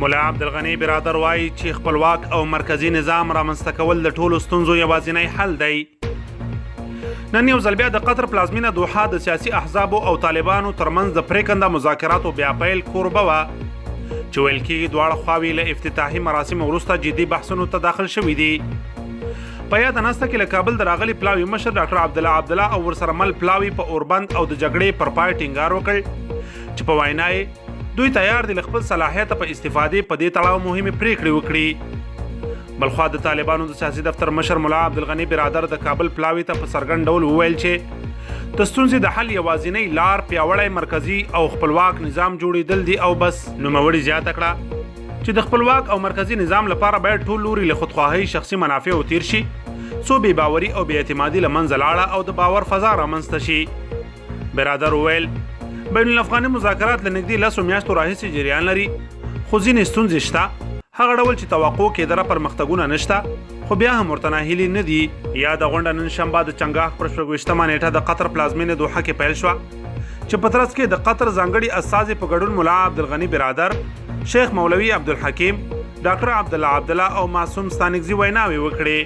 مولا عبدالغني برادر وایي چې خپلواک او مرکزی نظام رامنځته کول د ټولو ستونزو یوازینی حل دی. نن یو ځل بیا د قطر پلازمینه دوحه د سیاسي احزابو او طالبانو ترمنځ د پریکنده مذاکراتو بیا پیل کوربه وه چې ویل کېږي دواړه خواوې له افتتاحي مراسمو وروسته جدي بحثونو ته داخل شوي دي. په یاده نسته کې له کابل د راغلي پلاوي مشر ډاکټر عبدالله او ورسره مل پلاوي په اوربند او د جګړې پر پای ټینګار وکړ چې په وینا یې دوی تیار دي له خپل صلاحیته په استفادې په دې تړاو مهمې پریکړې وکړي. بلخوا د طالبانو د سیاسي دفتر مشر مولا عبدالغني برادر د کابل پلاوي ته په څرګند ډول وویل چې د ستونزې د حل یوازینی لار پیاوړی مرکزي او خپلواک نظام جوړېدل دي او بس. نوموړي زیاته کړه چې د خپلواک او مرکزي نظام لپاره باید ټول لوري له خودخواهۍ شخصي منافعو تیر شي څو بې باوري او بې اعتمادي له منځه لاړه او د باور فضا رامنځته شي. برادر وویل بین الافغاني مذاکرات له نږدې 10 میاشتو راهیسې جریان لري خو ځینې ستونزې شته. هغه ډول چې توقع کېدله پرمختګونه نشته خو بیا هم ورته ناهیلي نه دي. یاده غونډه نن شنبه د چنګاښ پر 26مه نیټه د قطر پلازمینې دوحه کې پیل شوه چې په ترڅ کې د قطر ځانګړي استازي په ګډون مولا عبدالغني برادر، شیخ مولوي عبدالحکیم، ډاکټر عبدالله او معصوم ستانکزي ویناوې وکړې.